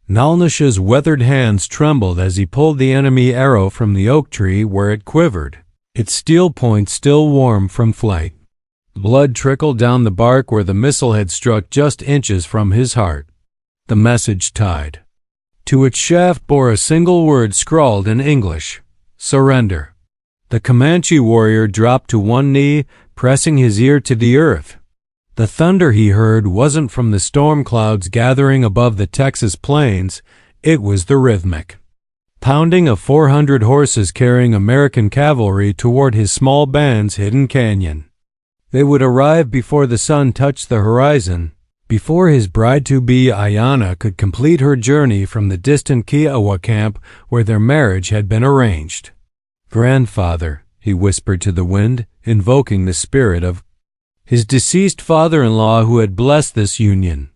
Nalnish's weathered hands trembled as he pulled the enemy arrow from the oak tree where it quivered, its steel point still warm from flight. Blood trickled down the bark where the missile had struck just inches from his heart. The message tied to its shaft bore a single word scrawled in English: surrender. The Comanche warrior dropped to one knee, pressing his ear to the earth. The thunder he heard wasn't from the storm clouds gathering above the Texas plains, it was the rhythmic pounding of 400 horses carrying American cavalry toward his small band's hidden canyon. They would arrive before the sun touched the horizon, before his bride-to-be Ayanna could complete her journey from the distant Kiowa camp where their marriage had been arranged. "Grandfather," he whispered to the wind, invoking the spirit of his deceased father-in-law who had blessed this union.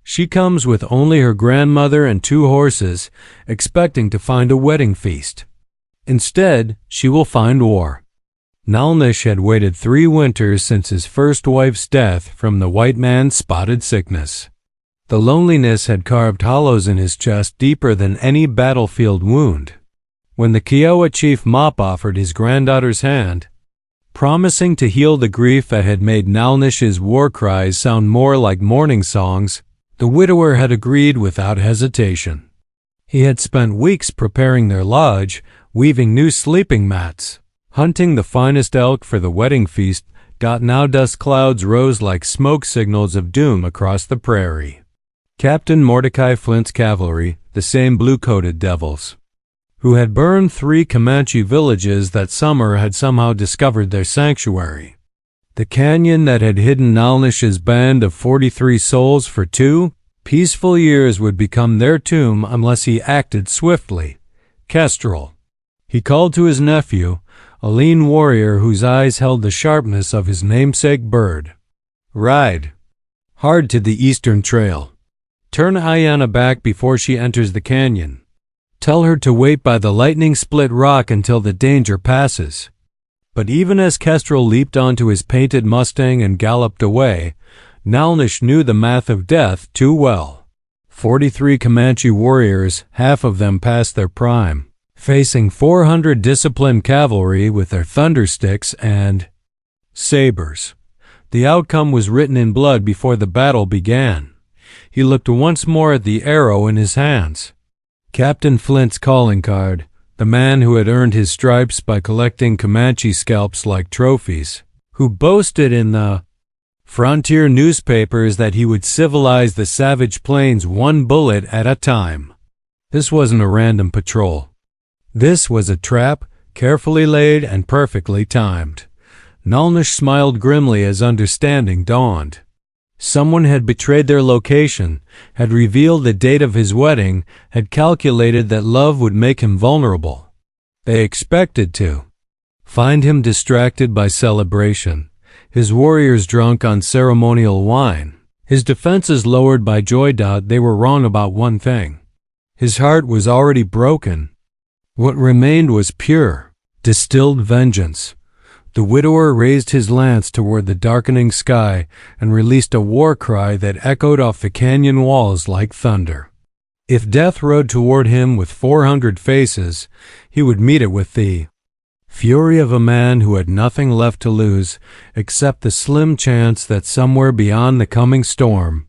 "She comes with only her grandmother and 2 horses, expecting to find a wedding feast. Instead, she will find war." Nalnish had waited 3 winters since his first wife's death from the white man's spotted sickness. The loneliness had carved hollows in his chest deeper than any battlefield wound. When the Kiowa chief Mop offered his granddaughter's hand, promising to heal the grief that had made Nalnish's war cries sound more like mourning songs, the widower had agreed without hesitation. He had spent weeks preparing their lodge, weaving new sleeping mats, hunting the finest elk for the wedding feast. Now dust clouds rose like smoke signals of doom across the prairie. Captain Mordecai Flint's cavalry, the same blue-coated devils, who had burned 3 Comanche villages that summer, had somehow discovered their sanctuary. The canyon that had hidden Nalnish's band of 43 souls for 2 peaceful years would become their tomb unless he acted swiftly. Kestrel, he called to his nephew, a lean warrior whose eyes held the sharpness of his namesake bird. "Ride hard to the eastern trail. Turn Ayanna back before she enters the canyon. Tell her to wait by the lightning-split rock until the danger passes." But even as Kestrel leaped onto his painted Mustang and galloped away, Nalnish knew the math of death too well. 43 Comanche warriors, half of them past their prime, facing 400 disciplined cavalry with their thundersticks and sabers. The outcome was written in blood before the battle began. He looked once more at the arrow in his hands. Captain Flint's calling card, the man who had earned his stripes by collecting Comanche scalps like trophies, who boasted in the frontier newspapers that he would civilize the savage plains 1 bullet at a time. This wasn't a random patrol. This was a trap, carefully laid and perfectly timed. Nalnish smiled grimly as understanding dawned. Someone had betrayed their location, had revealed the date of his wedding, had calculated that love would make him vulnerable. They expected to find him distracted by celebration, his warriors drunk on ceremonial wine, his defenses lowered by joy. They were wrong about one thing. His heart was already broken. What remained was pure, distilled vengeance. The widower raised his lance toward the darkening sky and released a war cry that echoed off the canyon walls like thunder. If death rode toward him with 400 faces, he would meet it with the fury of a man who had nothing left to lose except the slim chance that somewhere beyond the coming storm,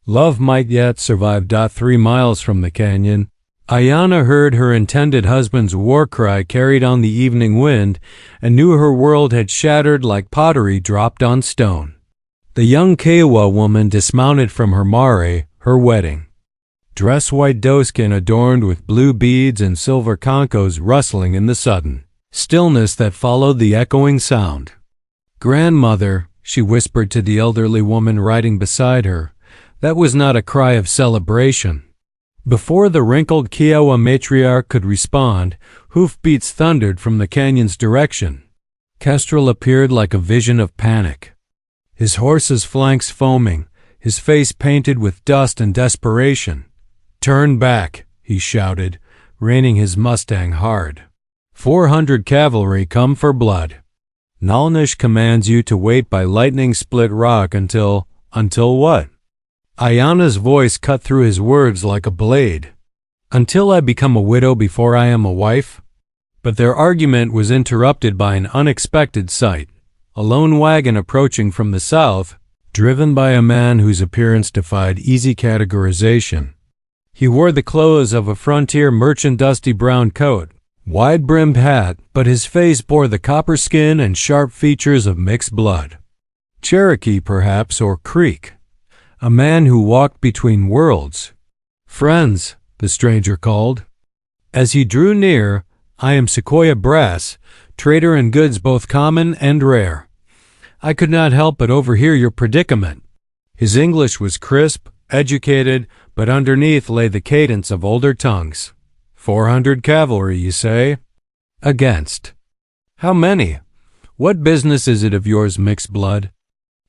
love might yet survive. 3 miles from the canyon, Ayanna heard her intended husband's war cry carried on the evening wind and knew her world had shattered like pottery dropped on stone. The young Kiowa woman dismounted from her mare, her wedding dress, white doeskin adorned with blue beads and silver conkos rustling in the sudden stillness that followed the echoing sound. "Grandmother," she whispered to the elderly woman riding beside her, "that was not a cry of celebration." Before the wrinkled Kiowa matriarch could respond, hoofbeats thundered from the canyon's direction. Kestrel appeared like a vision of panic, his horse's flanks foaming, his face painted with dust and desperation. "Turn back," he shouted, reining his Mustang hard. 400 cavalry come for blood. Nalnish commands you to wait by lightning-split rock until what? Ayana's voice cut through his words like a blade. Until I become a widow before I am a wife? But their argument was interrupted by an unexpected sight. A lone wagon approaching from the south, driven by a man whose appearance defied easy categorization. He wore the clothes of a frontier merchant, dusty brown coat, wide-brimmed hat, but his face bore the copper skin and sharp features of mixed blood. Cherokee, perhaps, or Creek. A man who walked between worlds. "Friends," the stranger called. As he drew near, "I am Sequoia Brass, trader in goods both common and rare. I could not help but overhear your predicament." His English was crisp, educated, but underneath lay the cadence of older tongues. 400 cavalry, you say? Against. How many? What business is it of yours, Mixed Blood?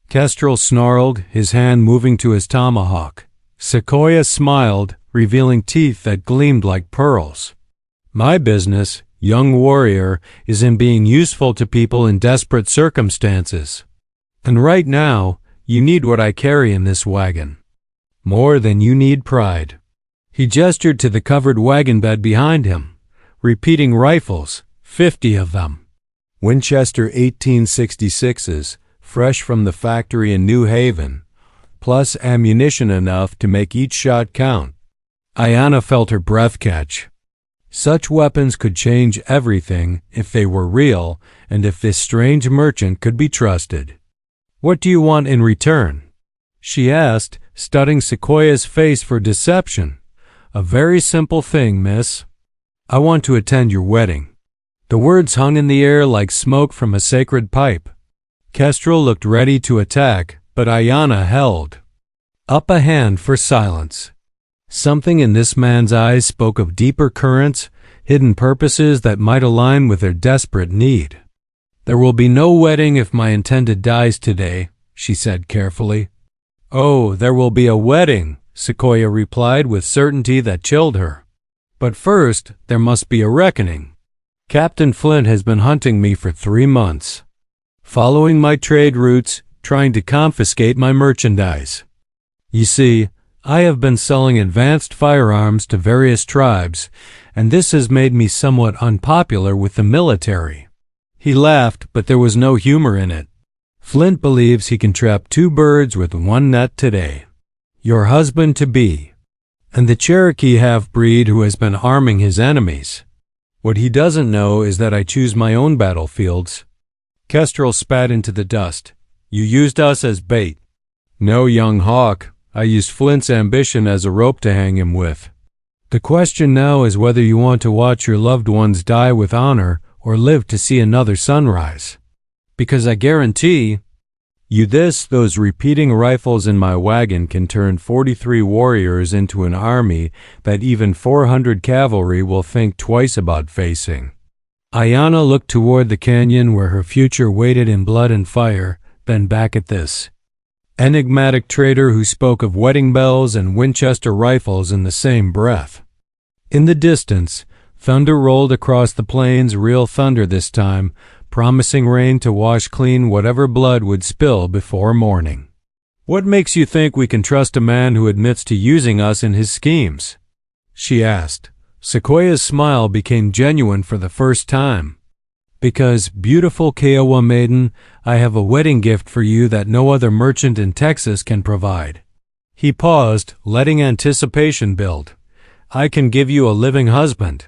Kestrel snarled, his hand moving to his tomahawk. Sequoia smiled, revealing teeth that gleamed like pearls. My business, young warrior, is in being useful to people in desperate circumstances. And right now, you need what I carry in this wagon. More than you need pride. He gestured to the covered wagon bed behind him, repeating rifles, 50 of them. Winchester 1866s, fresh from the factory in New Haven, plus ammunition enough to make each shot count. Ayana felt her breath catch. Such weapons could change everything if they were real and if this strange merchant could be trusted. "What do you want in return?" she asked, studying Sequoia's face for deception. "A very simple thing, miss. I want to attend your wedding." The words hung in the air like smoke from a sacred pipe. Kestrel looked ready to attack, but Ayana held up a hand for silence. Something in this man's eyes spoke of deeper currents, hidden purposes that might align with their desperate need. "There will be no wedding if my intended dies today," she said carefully. "Oh, there will be a wedding," Sequoia replied with certainty that chilled her. "But first, there must be a reckoning. Captain Flint has been hunting me for 3 months, following my trade routes, trying to confiscate my merchandise. You see, I have been selling advanced firearms to various tribes, and this has made me somewhat unpopular with the military." He laughed, but there was no humor in it. "Flint believes he can trap 2 birds with 1 net today. Your husband-to-be, and the Cherokee half-breed who has been arming his enemies. What he doesn't know is that I choose my own battlefields." Kestrel spat into the dust. "You used us as bait." "No, young hawk. I used Flint's ambition as a rope to hang him with. The question now is whether you want to watch your loved ones die with honor or live to see another sunrise. Because I guarantee you this, those repeating rifles in my wagon can turn 43 warriors into an army that even 400 cavalry will think twice about facing." Ayana looked toward the canyon where her future waited in blood and fire, then back at this enigmatic trader who spoke of wedding bells and Winchester rifles in the same breath. In the distance, thunder rolled across the plains, real thunder this time, promising rain to wash clean whatever blood would spill before morning. "What makes you think we can trust a man who admits to using us in his schemes?" she asked. Sequoia's smile became genuine for the first time. "Because, beautiful Kiowa maiden, I have a wedding gift for you that no other merchant in Texas can provide." He paused, letting anticipation build. "I can give you a living husband."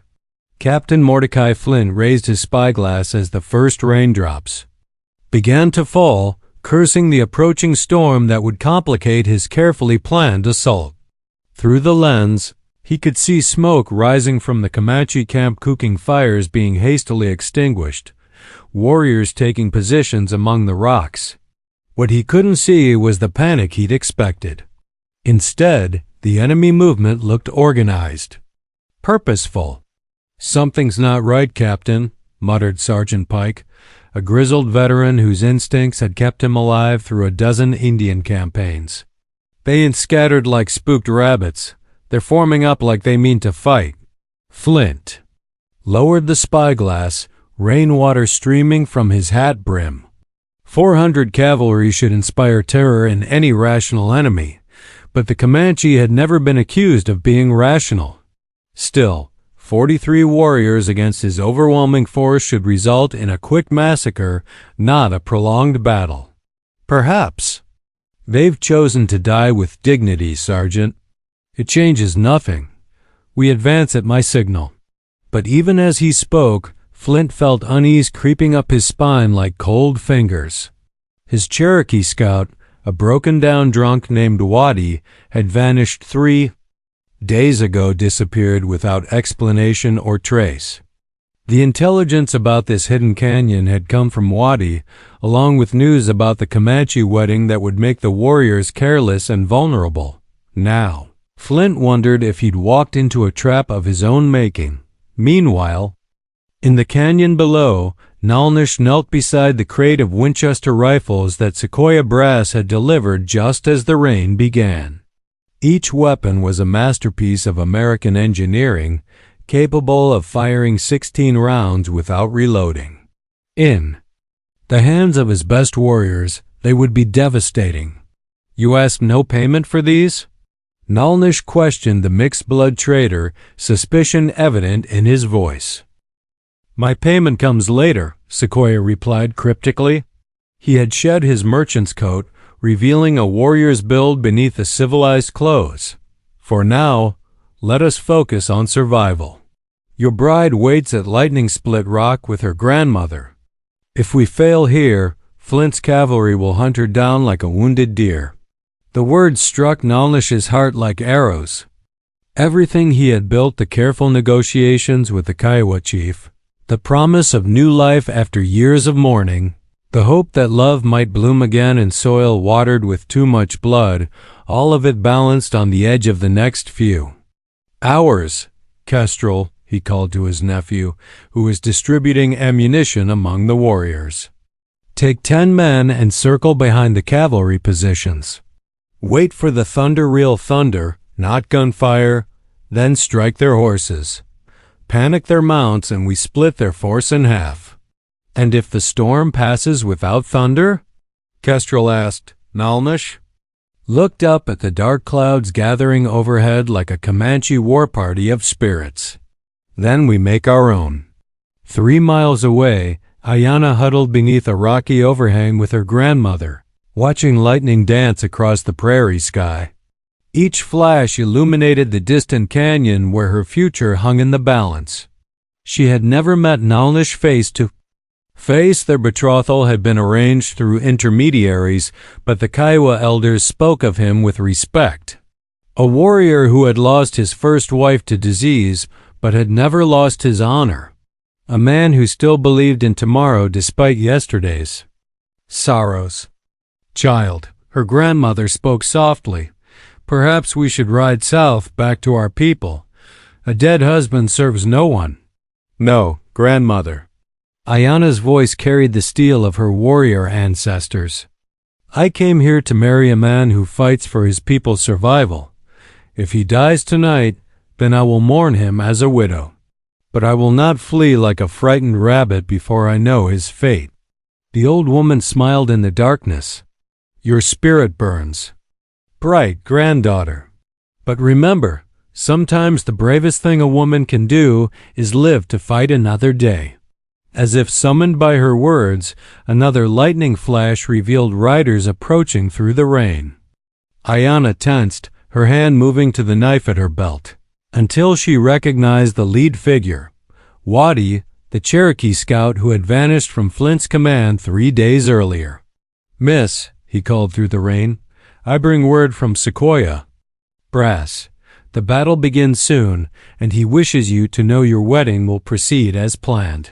Captain Mordecai Flint raised his spyglass as the first raindrops began to fall, cursing the approaching storm that would complicate his carefully planned assault. Through the lens, he could see smoke rising from the Comanche camp, cooking fires being hastily extinguished, warriors taking positions among the rocks. What he couldn't see was the panic he'd expected. Instead, the enemy movement looked organized, purposeful. "Something's not right, Captain," muttered Sergeant Pike, a grizzled veteran whose instincts had kept him alive through a dozen Indian campaigns. "They ain't scattered like spooked rabbits. They're forming up like they mean to fight." Flint lowered the spyglass, rainwater streaming from his hat brim. 400 cavalry should inspire terror in any rational enemy, but the Comanche had never been accused of being rational. Still, 43 warriors against his overwhelming force should result in a quick massacre, not a prolonged battle. Perhaps. They've chosen to die with dignity, Sergeant. It changes nothing. We advance at my signal. But even as he spoke, Flint felt unease creeping up his spine like cold fingers. His Cherokee scout, a broken-down drunk named Waddy, had vanished 3 days ago, disappeared without explanation or trace. The intelligence about this hidden canyon had come from Waddy, along with news about the Comanche wedding that would make the warriors careless and vulnerable. Now, Flint wondered if he'd walked into a trap of his own making. Meanwhile, in the canyon below, Nalnish knelt beside the crate of Winchester rifles that Sequoia Brass had delivered just as the rain began. Each weapon was a masterpiece of American engineering, capable of firing 16 rounds without reloading. In the hands of his best warriors, they would be devastating. You ask no payment for these? Nalnish questioned the mixed-blood trader, suspicion evident in his voice. My payment comes later, Sequoia replied cryptically. He had shed his merchant's coat, revealing a warrior's build beneath the civilized clothes. For now, let us focus on survival. Your bride waits at Lightning Split Rock with her grandmother. If we fail here, Flint's cavalry will hunt her down like a wounded deer. The words struck Nalnish's heart like arrows. Everything he had built, the careful negotiations with the Kiowa chief, the promise of new life after years of mourning, the hope that love might bloom again in soil watered with too much blood, all of it balanced on the edge of the next few hours. Kestrel, he called to his nephew, who was distributing ammunition among the warriors. Take 10 men and circle behind the cavalry positions. Wait for the thunder, real thunder, not gunfire, then strike their horses. Panic their mounts and we split their force in half. And if the storm passes without thunder? Kestrel asked. Nalnish looked up at the dark clouds gathering overhead like a Comanche war party of spirits. Then we make our own. 3 miles away, Ayana huddled beneath a rocky overhang with her grandmother, watching lightning dance across the prairie sky. Each flash illuminated the distant canyon where her future hung in the balance. She had never met Nalnish face to face. Their betrothal had been arranged through intermediaries, but the Kiowa elders spoke of him with respect. A warrior who had lost his first wife to disease, but had never lost his honor. A man who still believed in tomorrow despite yesterday's sorrows. Child, her grandmother spoke softly. Perhaps we should ride south back to our people. A dead husband serves no one. No, grandmother. Ayana's voice carried the steel of her warrior ancestors. I came here to marry a man who fights for his people's survival. If he dies tonight, then I will mourn him as a widow. But I will not flee like a frightened rabbit before I know his fate. The old woman smiled in the darkness. Your spirit burns bright, granddaughter. But remember, sometimes the bravest thing a woman can do is live to fight another day. As if summoned by her words, another lightning flash revealed riders approaching through the rain. Ayana tensed, her hand moving to the knife at her belt, until she recognized the lead figure, Waddy, the Cherokee scout who had vanished from Flint's command 3 days earlier. Miss, he called through the rain, I bring word from Sequoia Brass. The battle begins soon, and he wishes you to know your wedding will proceed as planned.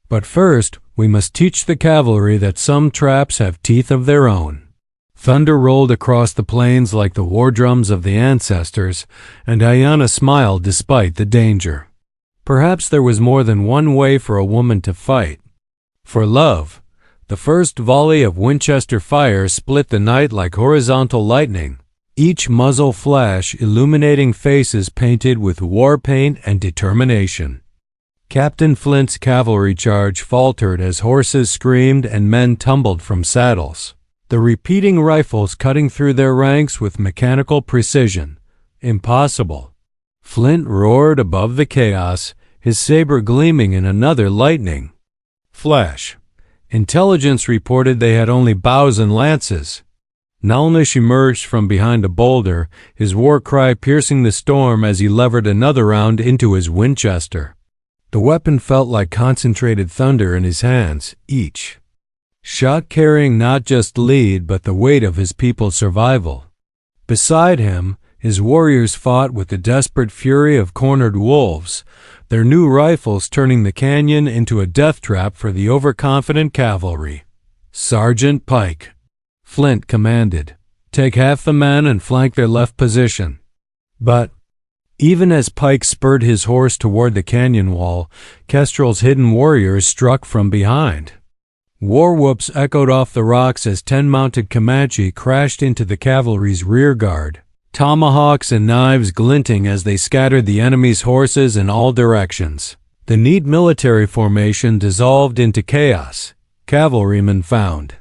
But first, we must teach the cavalry that some traps have teeth of their own. Thunder rolled across the plains like the war drums of the ancestors, and Ayana smiled despite the danger. Perhaps there was more than one way for a woman to fight. For love. The first volley of Winchester fire split the night like horizontal lightning, each muzzle flash illuminating faces painted with war paint and determination. Captain Flint's cavalry charge faltered as horses screamed and men tumbled from saddles. the repeating rifles cutting through their ranks with mechanical precision. Impossible. Flint roared above the chaos, his saber gleaming in another lightning flash. Intelligence reported they had only bows and lances. Nalnish emerged from behind a boulder, his war cry piercing the storm as he levered another round into his Winchester. The weapon felt like concentrated thunder in his hands, each shot carrying not just lead but the weight of his people's survival. Beside him, his warriors fought with the desperate fury of cornered wolves, their new rifles turning the canyon into a death trap for the overconfident cavalry. "Sergeant Pike," Flint commanded, "take half the men and flank their left position." But even as Pike spurred his horse toward the canyon wall, Kestrel's hidden warriors struck from behind. War whoops echoed off the rocks as 10 mounted Comanche crashed into the cavalry's rear guard, tomahawks and knives glinting as they scattered the enemy's horses in all directions. The neat military formation dissolved into chaos. Cavalrymen found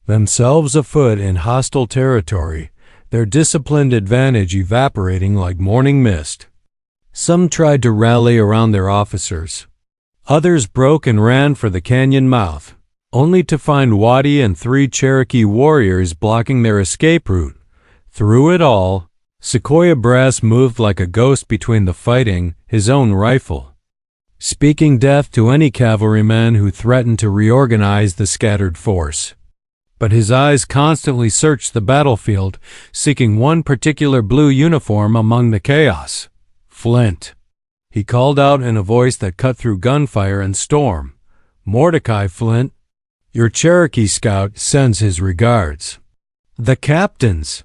themselves afoot in hostile territory, their disciplined advantage evaporating like morning mist. Some tried to rally around their officers. Others broke and ran for the canyon mouth, only to find Waddy and 3 Cherokee warriors blocking their escape route. Through it all, Sequoia Brass moved like a ghost between the fighting, his own rifle, speaking death to any cavalryman who threatened to reorganize the scattered force. But his eyes constantly searched the battlefield, seeking one particular blue uniform among the chaos. "Flint," he called out in a voice that cut through gunfire and storm. "Mordecai Flint, your Cherokee scout sends his regards." The captain's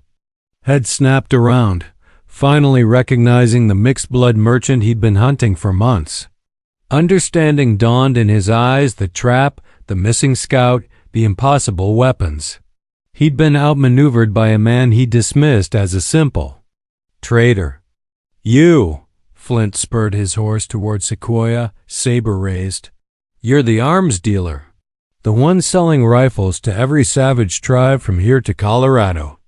head snapped around, finally recognizing the mixed-blood merchant he'd been hunting for months. Understanding dawned in his eyes, the trap, the missing scout, the impossible weapons. He'd been outmaneuvered by a man he dismissed as a simple traitor. "You," Flint spurred his horse toward Sequoia, saber raised. "You're the arms dealer, the one selling rifles to every savage tribe from here to Colorado."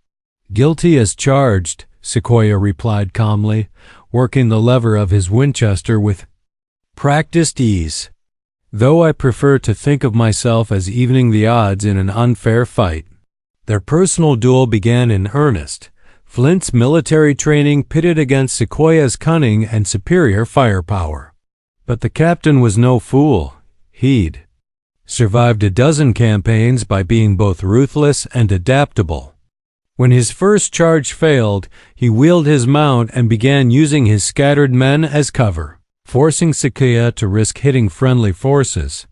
"Guilty as charged," Sequoia replied calmly, working the lever of his Winchester with practiced ease. "Though I prefer to think of myself as evening the odds in an unfair fight." Their personal duel began in earnest, Flint's military training pitted against Sequoia's cunning and superior firepower. But the captain was no fool. He'd survived a dozen campaigns by being both ruthless and adaptable. When his first charge failed, he wheeled his mount and began using his scattered men as cover, forcing Sequoia to risk hitting friendly forces.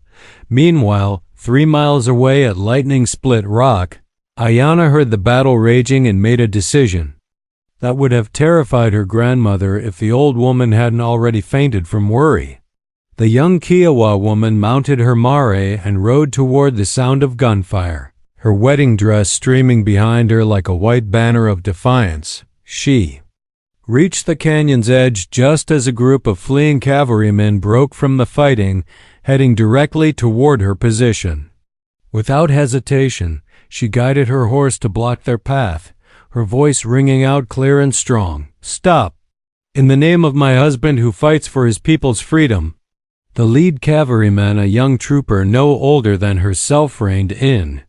Meanwhile, 3 miles away at Lightning Split Rock, Ayanna heard the battle raging and made a decision that would have terrified her grandmother if the old woman hadn't already fainted from worry. The young Kiowa woman mounted her mare and rode toward the sound of gunfire, her wedding dress streaming behind her like a white banner of defiance. She reached the canyon's edge just as a group of fleeing cavalrymen broke from the fighting, heading directly toward her position. Without hesitation, she guided her horse to block their path, her voice ringing out clear and strong. "Stop! In the name of my husband who fights for his people's freedom." The lead cavalryman, a young trooper no older than herself, reined in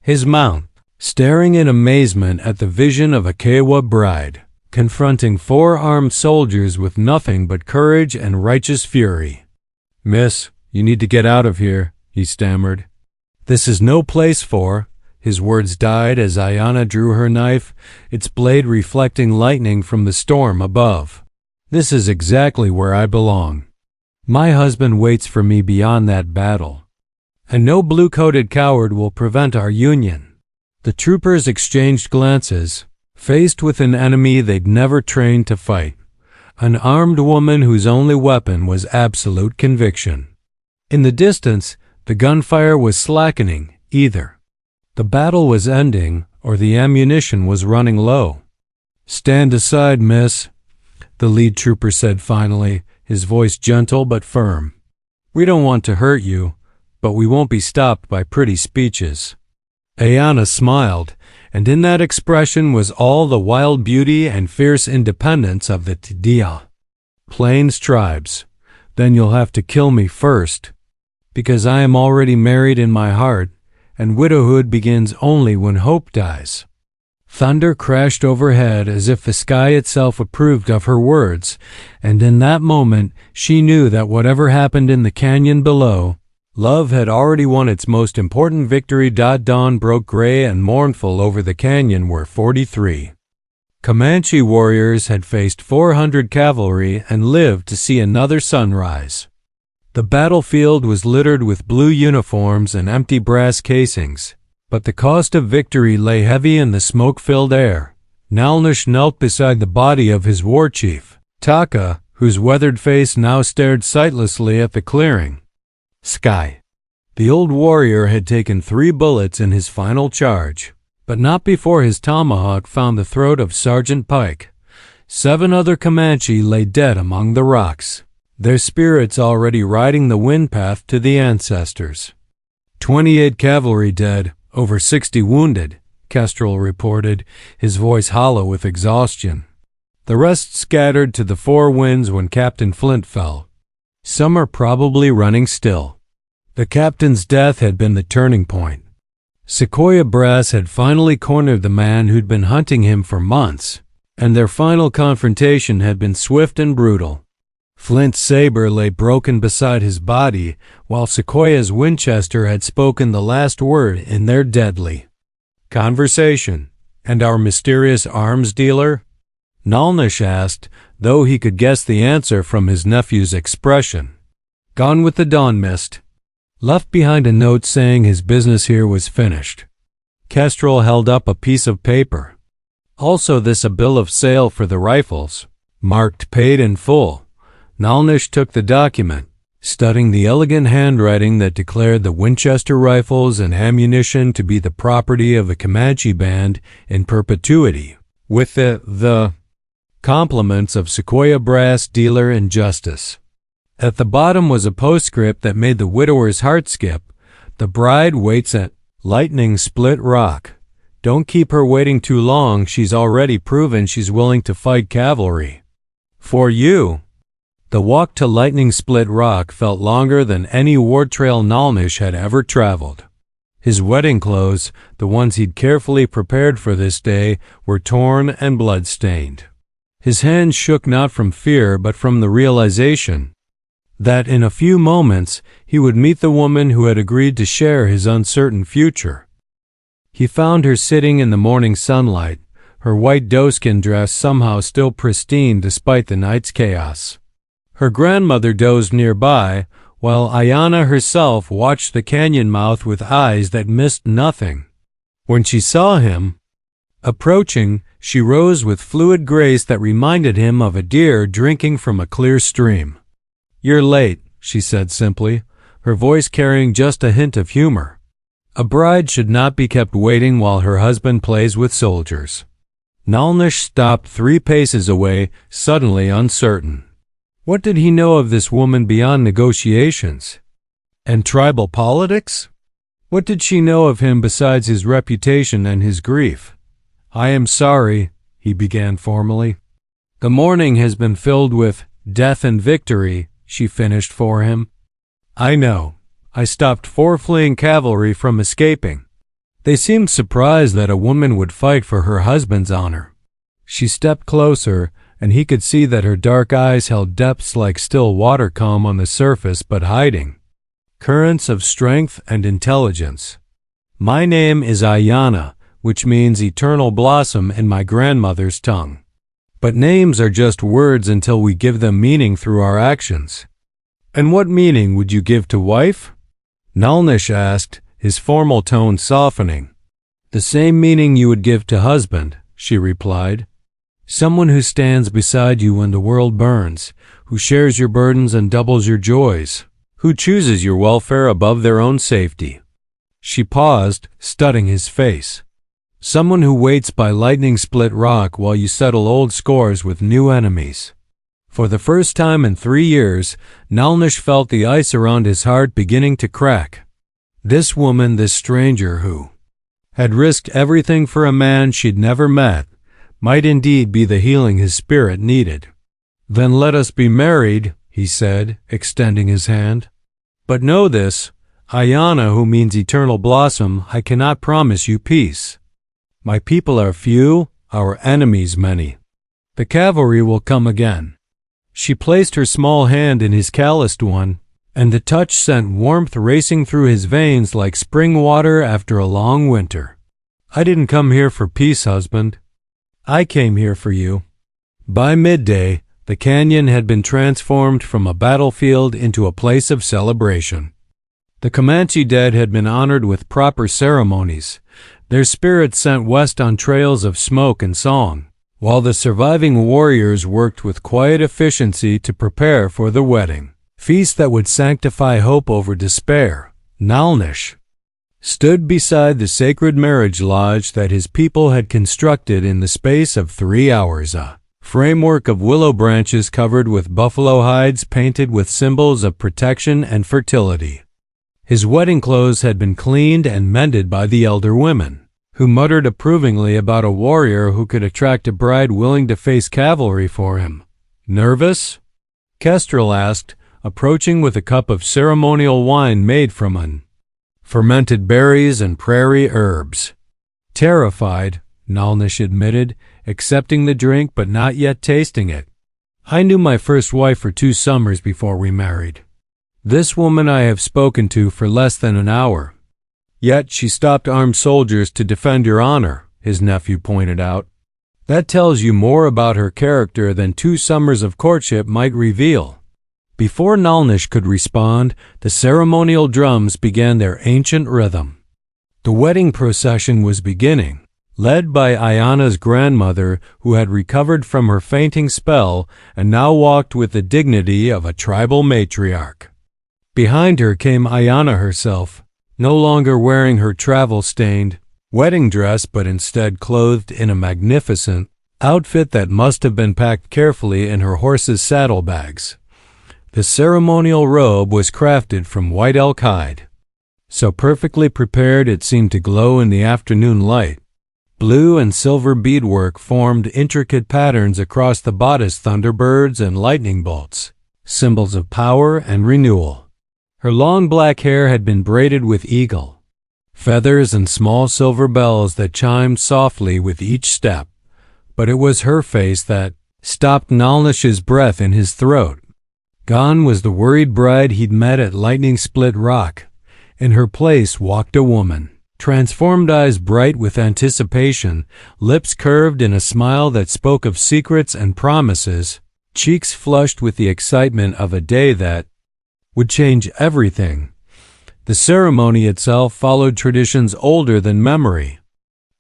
his mount, staring in amazement at the vision of a Kiowa bride, confronting 4 armed soldiers with nothing but courage and righteous fury. "Miss, you need to get out of here," he stammered. "This is no place for—" His words died as Ayanna drew her knife, its blade reflecting lightning from the storm above. "This is exactly where I belong. My husband waits for me beyond that battle, and no blue-coated coward will prevent our union." The troopers exchanged glances, faced with an enemy they'd never trained to fight, an armed woman whose only weapon was absolute conviction. In the distance, the gunfire was slackening. Either the battle was ending, or the ammunition was running low. "Stand aside, miss," the lead trooper said finally, his voice gentle but firm. "We don't want to hurt you, but we won't be stopped by pretty speeches." Ayana smiled, and in that expression was all the wild beauty and fierce independence of the Tdia Plains tribes. Then you'll have to kill me first, because I am already married in my heart, and widowhood begins only when hope dies. Thunder crashed overhead as if the sky itself approved of her words, and in that moment she knew that whatever happened in the canyon below, love had already won its most important victory. Dawn broke gray and mournful over the canyon where 43 Comanche warriors had faced 400 cavalry and lived to see another sunrise. The battlefield was littered with blue uniforms and empty brass casings, but the cost of victory lay heavy in the smoke-filled air. Nalnish knelt beside the body of his war chief, Taka, whose weathered face now stared sightlessly at the clearing sky. The old warrior had taken 3 bullets in his final charge, but not before his tomahawk found the throat of Sergeant Pike. 7 other Comanche lay dead among the rocks, their spirits already riding the wind path to the ancestors. 28 cavalry dead, over 60 wounded, Kestrel reported, his voice hollow with exhaustion. The rest scattered to the 4 winds when Captain Flint fell. Some are probably running still. The captain's death had been the turning point. Sequoia Brass had finally cornered the man who'd been hunting him for months, and their final confrontation had been swift and brutal. Flint's saber lay broken beside his body, while Sequoia's Winchester had spoken the last word in their deadly conversation. And our mysterious arms dealer? Nalnish asked, though he could guess the answer from his nephew's expression. Gone with the dawn mist. Left behind a note saying his business here was finished. Kestrel held up a piece of paper. Also a bill of sale for the rifles, marked paid in full. Nalnish took the document, studying the elegant handwriting that declared the Winchester rifles and ammunition to be the property of the Comanche band in perpetuity, with the compliments of Sequoia Brass, dealer in justice. At the bottom was a postscript that made the widower's heart skip. The bride waits at Lightning Split Rock. Don't keep her waiting too long. She's already proven she's willing to fight cavalry for you. The walk to Lightning Split Rock felt longer than any war trail Nalnish had ever traveled. His wedding clothes, the ones he'd carefully prepared for this day, were torn and blood-stained. His hands shook not from fear but from the realization that in a few moments he would meet the woman who had agreed to share his uncertain future. He found her sitting in the morning sunlight, her white doeskin dress somehow still pristine despite the night's chaos. Her grandmother dozed nearby, while Ayana herself watched the canyon mouth with eyes that missed nothing. When she saw him approaching, she rose with fluid grace that reminded him of a deer drinking from a clear stream. "You're late," she said simply, her voice carrying just a hint of humor. A bride should not be kept waiting while her husband plays with soldiers. Nalnish stopped 3 paces away, suddenly uncertain. What did he know of this woman beyond negotiations and tribal politics? What did she know of him besides his reputation and his grief? "I am sorry," he began formally. "The morning has been filled with death and victory," she finished for him. "I know. I stopped 4 fleeing cavalry from escaping. They seemed surprised that a woman would fight for her husband's honor." She stepped closer, and he could see that her dark eyes held depths like still water, calm on the surface but hiding currents of strength and intelligence. "My name is Ayana, which means eternal blossom in my grandmother's tongue. But names are just words until we give them meaning through our actions." "And what meaning would you give to wife?" Nalnish asked, his formal tone softening. "The same meaning you would give to husband," she replied. "Someone who stands beside you when the world burns, who shares your burdens and doubles your joys, who chooses your welfare above their own safety." She paused, studying his face. "Someone who waits by Lightning Split Rock while you settle old scores with new enemies." For the first time in 3 years, Nalnish felt the ice around his heart beginning to crack. This woman, this stranger who had risked everything for a man she'd never met, might indeed be the healing his spirit needed. "Then let us be married," he said, extending his hand. "But know this, Ayana, who means eternal blossom, I cannot promise you peace. My people are few, our enemies many. The cavalry will come again." She placed her small hand in his calloused one, and the touch sent warmth racing through his veins like spring water after a long winter. "I didn't come here for peace, husband. I came here for you." By midday, the canyon had been transformed from a battlefield into a place of celebration. The Comanche dead had been honored with proper ceremonies, their spirits sent west on trails of smoke and song, while the surviving warriors worked with quiet efficiency to prepare for the wedding feast that would sanctify hope over despair. Nalnish stood beside the sacred marriage lodge that his people had constructed in the space of 3 hours, a framework of willow branches covered with buffalo hides painted with symbols of protection and fertility. His wedding clothes had been cleaned and mended by the elder women, who muttered approvingly about a warrior who could attract a bride willing to face cavalry for him. "Nervous?" Kestrel asked, approaching with a cup of ceremonial wine made from fermented berries and prairie herbs. "Terrified," Nalnish admitted, accepting the drink but not yet tasting it. "I knew my first wife for 2 summers before we married. This woman I have spoken to for less than an hour. Yet she stopped armed soldiers to defend your honor," his nephew pointed out. "That tells you more about her character than 2 summers of courtship might reveal." Before Nalnish could respond, the ceremonial drums began their ancient rhythm. The wedding procession was beginning, led by Ayana's grandmother, who had recovered from her fainting spell and now walked with the dignity of a tribal matriarch. Behind her came Ayana herself, no longer wearing her travel-stained wedding dress but instead clothed in a magnificent outfit that must have been packed carefully in her horse's saddlebags. The ceremonial robe was crafted from white elk hide, so perfectly prepared it seemed to glow in the afternoon light. Blue and silver beadwork formed intricate patterns across the bodice, thunderbirds and lightning bolts, symbols of power and renewal. Her long black hair had been braided with eagle feathers and small silver bells that chimed softly with each step, but it was her face that stopped Nalnish's breath in his throat. Gone was the worried bride he'd met at Lightning Split Rock. In her place walked a woman, transformed eyes bright with anticipation, lips curved in a smile that spoke of secrets and promises, cheeks flushed with the excitement of a day that would change everything. The ceremony itself followed traditions older than memory.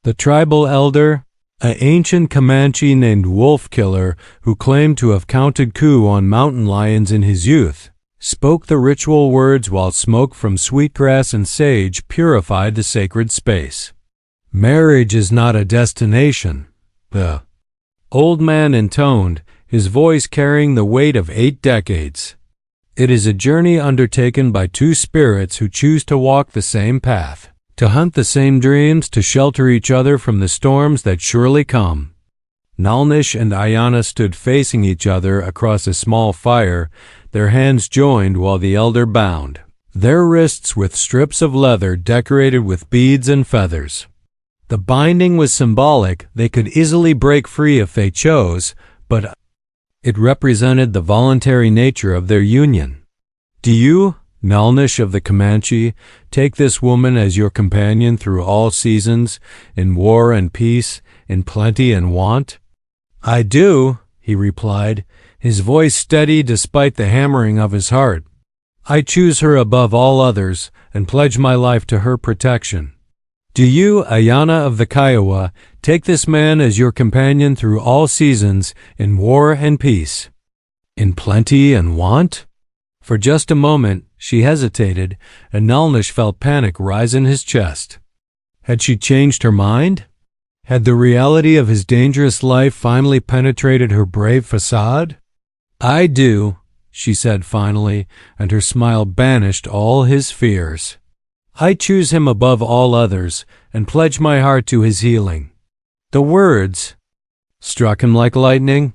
The tribal elder, an ancient Comanche named Wolf Killer, who claimed to have counted coup on mountain lions in his youth, spoke the ritual words while smoke from sweetgrass and sage purified the sacred space. "Marriage is not a destination," the old man intoned, his voice carrying the weight of 8 decades. "It is a journey undertaken by 2 spirits who choose to walk the same path, to hunt the same dreams, to shelter each other from the storms that surely come." Nalnish and Ayana stood facing each other across a small fire, their hands joined while the elder bound their wrists with strips of leather decorated with beads and feathers. The binding was symbolic; they could easily break free if they chose, but it represented the voluntary nature of their union. "Do you, Nalnish of the Comanche, take this woman as your companion through all seasons, in war and peace, in plenty and want?" "I do," he replied, his voice steady despite the hammering of his heart. "I choose her above all others and pledge my life to her protection. Do you, Ayana of the Kiowa, take this man as your companion through all seasons, in war and peace, in plenty and want?" For just a moment she hesitated, and Nalnish felt panic rise in his chest. Had she changed her mind? Had the reality of his dangerous life finally penetrated her brave facade? "I do," she said finally, and her smile banished all his fears. I choose him above all others, and pledge my heart to his healing." The words struck him like lightning.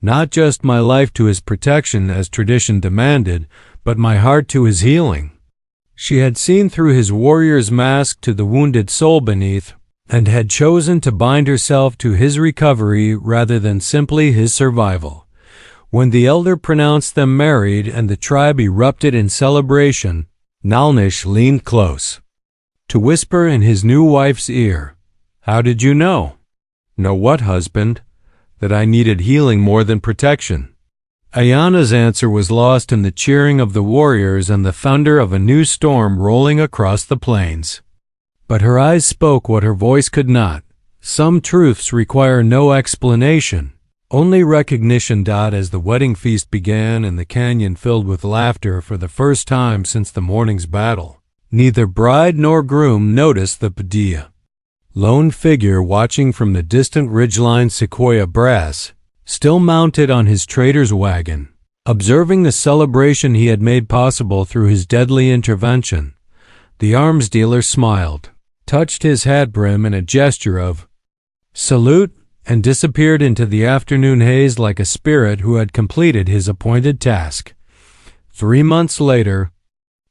Not just my life to his protection as tradition demanded, but my heart to his healing. She had seen through his warrior's mask to the wounded soul beneath, and had chosen to bind herself to his recovery rather than simply his survival. When the elder pronounced them married and the tribe erupted in celebration, Nalnish leaned close to whisper in his new wife's ear, "How did you know?" "Know what, husband?" "That I needed healing more than protection." Ayana's answer was lost in the cheering of the warriors and the thunder of a new storm rolling across the plains. But her eyes spoke what her voice could not. Some truths require no explanation, only recognition. As the wedding feast began and the canyon filled with laughter for the first time since the morning's battle, neither bride nor groom noticed the Padilla lone figure watching from the distant ridgeline. Sequoia Brass, still mounted on his trader's wagon, observing the celebration he had made possible through his deadly intervention. The arms dealer smiled, touched his hat brim in a gesture of salute, and disappeared into the afternoon haze like a spirit who had completed his appointed task. 3 months later,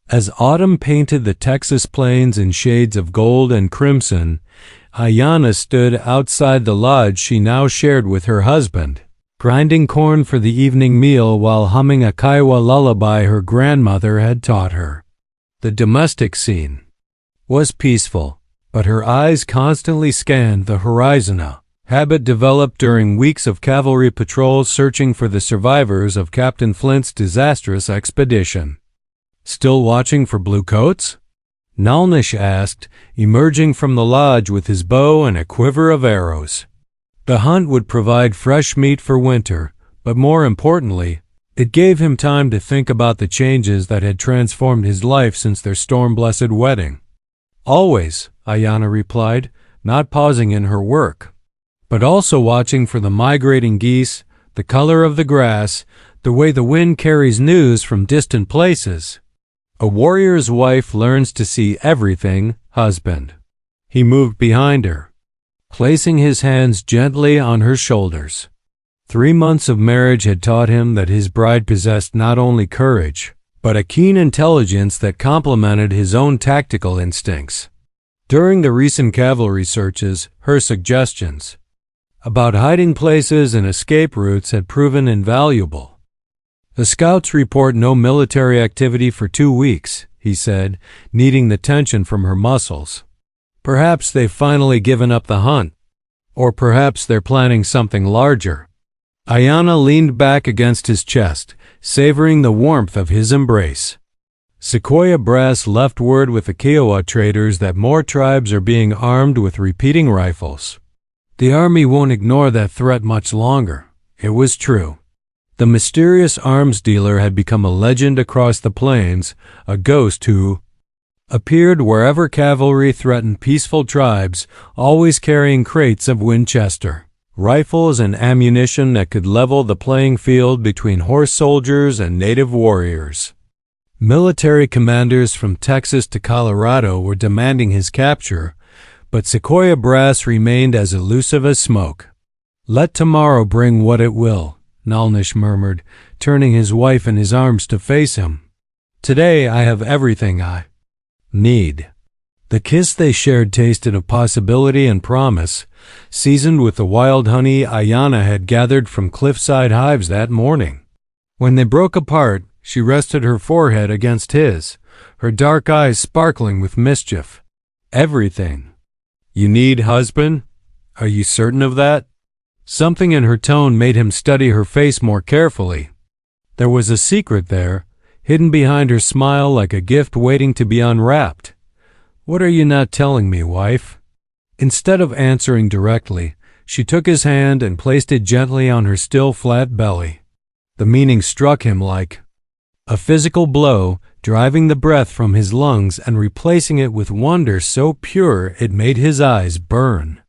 as autumn painted the Texas plains in shades of gold and crimson, Ayana stood outside the lodge she now shared with her husband, grinding corn for the evening meal while humming a Kiowa lullaby her grandmother had taught her. The domestic scene was peaceful, but her eyes constantly scanned the horizon, a habit developed during weeks of cavalry patrols searching for the survivors of Captain Flint's disastrous expedition. "Still watching for bluecoats?" Nalnish asked, emerging from the lodge with his bow and a quiver of arrows. The hunt would provide fresh meat for winter, but more importantly, it gave him time to think about the changes that had transformed his life since their storm-blessed wedding. "Always," Ayana replied, not pausing in her work, but also watching for the migrating geese, the color of the grass, the way the wind carries news from distant places. "A warrior's wife learns to see everything, husband." He moved behind her, placing his hands gently on her shoulders. 3 months of marriage had taught him that his bride possessed not only courage, but a keen intelligence that complemented his own tactical instincts. During the recent cavalry searches, her suggestions about hiding places and escape routes had proven invaluable. "The scouts report no military activity for 2 weeks," he said, kneading the tension from her muscles. "Perhaps they've finally given up the hunt. Or perhaps they're planning something larger." Ayana leaned back against his chest, savoring the warmth of his embrace. Sequoia Brass left word with the Kiowa traders that more tribes are being armed with repeating rifles. The army won't ignore that threat much longer. It was true. The mysterious arms dealer had become a legend across the plains, a ghost who appeared wherever cavalry threatened peaceful tribes, always carrying crates of Winchester rifles and ammunition that could level the playing field between horse soldiers and native warriors. Military commanders from Texas to Colorado were demanding his capture, but Sequoia Brass remained as elusive as smoke. "Let tomorrow bring what it will," Nalnish murmured, turning his wife in his arms to face him. "Today I have everything I need." The kiss they shared tasted of possibility and promise, seasoned with the wild honey Ayana had gathered from cliffside hives that morning. When they broke apart, she rested her forehead against his, her dark eyes sparkling with mischief. "Everything you need, husband? Are you certain of that?" Something in her tone made him study her face more carefully. There was a secret there, hidden behind her smile like a gift waiting to be unwrapped. "What are you not telling me, wife?" Instead of answering directly, she took his hand and placed it gently on her still flat belly. The meaning struck him like a physical blow, driving the breath from his lungs and replacing it with wonder so pure it made his eyes burn.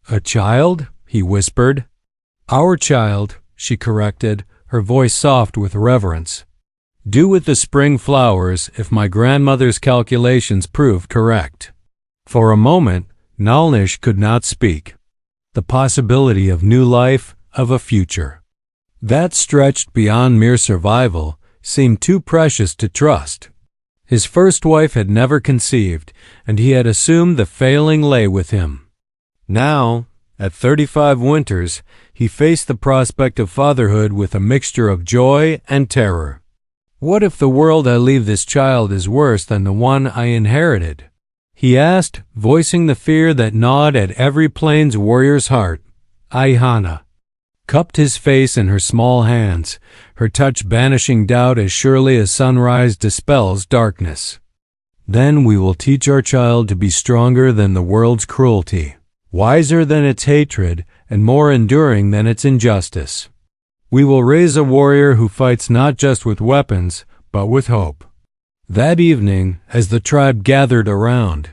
"A child?" he whispered. "Our child," she corrected, her voice soft with reverence. due with the spring flowers if my grandmother's calculations proved correct. For a moment, Nalnish could not speak. The possibility of new life, of a future, that stretched beyond mere survival, seemed too precious to trust. His first wife had never conceived, and he had assumed the failing lay with him. Now, at 35 winters, he faced the prospect of fatherhood with a mixture of joy and terror. What if the world I leave this child is worse than the one I inherited? He asked, voicing the fear that gnawed at every Plains warrior's heart. Ayana cupped his face in her small hands, her touch banishing doubt as surely as sunrise dispels darkness. Then we will teach our child to be stronger than the world's cruelty, wiser than its hatred, and more enduring than its injustice. We will raise a warrior who fights not just with weapons, but with hope. That evening, as the tribe gathered around,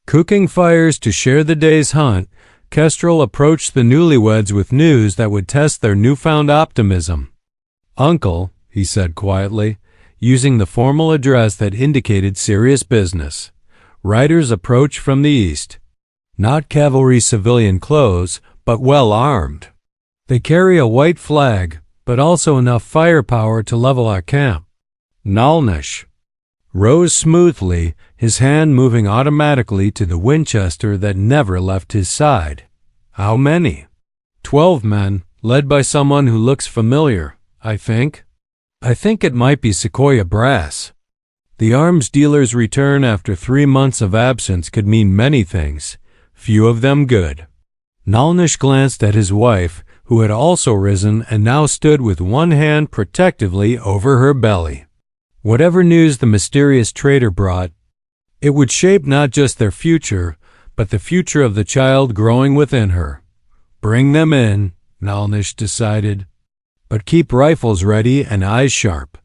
cooking fires to share the day's hunt, Kestrel approached the newlyweds with news that would test their newfound optimism. "Uncle," he said quietly, using the formal address that indicated serious business, "riders approach from the east. Not cavalry civilian clothes, but well armed. They carry a white flag, but also enough firepower to level our camp." Nalnish rose smoothly, his hand moving automatically to the Winchester that never left his side. "How many?" 12 men, led by someone who looks familiar, I think. I think it might be Sequoia Brass. The arms dealer's return after 3 months of absence could mean many things, few of them good. Nalnish glanced at his wife, who had also risen and now stood with one hand protectively over her belly. Whatever news the mysterious traitor brought, it would shape not just their future, but the future of the child growing within her. Bring them in, Nalnish decided, but keep rifles ready and eyes sharp.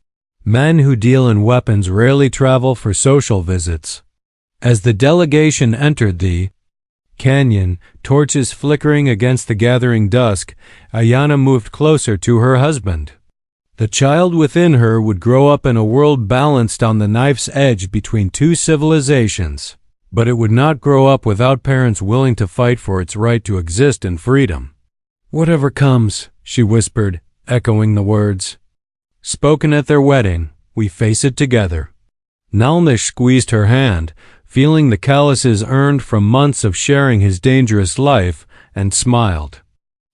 Men who deal in weapons rarely travel for social visits. As the delegation entered the canyon, torches flickering against the gathering dusk, Ayana moved closer to her husband. The child within her would grow up in a world balanced on the knife's edge between two civilizations, but it would not grow up without parents willing to fight for its right to exist in freedom. "Whatever comes," she whispered, echoing the words spoken at their wedding, "we face it together." Nalnish squeezed her hand, feeling the calluses earned from months of sharing his dangerous life, and smiled.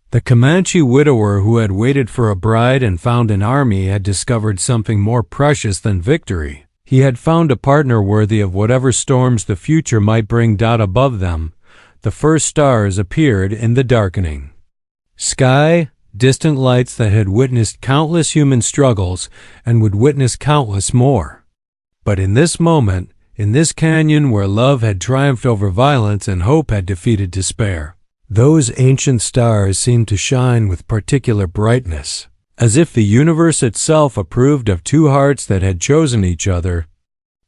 The Comanche widower who had waited for a bride and found an army had discovered something more precious than victory. He had found a partner worthy of whatever storms the future might bring. Above them, the first stars appeared in the darkening sky, distant lights that had witnessed countless human struggles and would witness countless more. But in this moment, in this canyon where love had triumphed over violence and hope had defeated despair, those ancient stars seemed to shine with particular brightness, as if the universe itself approved of two hearts that had chosen each other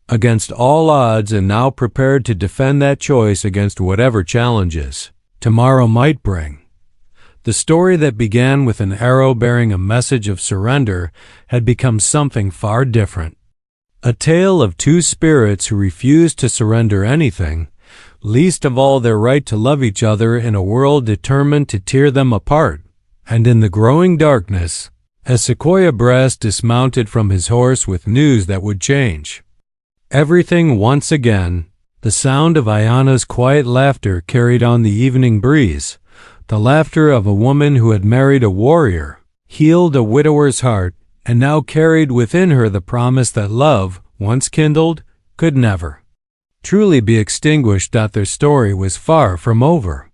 against all odds and now prepared to defend that choice against whatever challenges tomorrow might bring. The story that began with an arrow bearing a message of surrender had become something far different. A tale of two spirits who refused to surrender anything, least of all their right to love each other in a world determined to tear them apart. And in the growing darkness, as Sequoia Brass dismounted from his horse with news that would change everything once again, the sound of Ayana's quiet laughter carried on the evening breeze, the laughter of a woman who had married a warrior, healed a widower's heart, and now carried within her the promise that love, once kindled, could never truly be extinguished. Their story was far from over.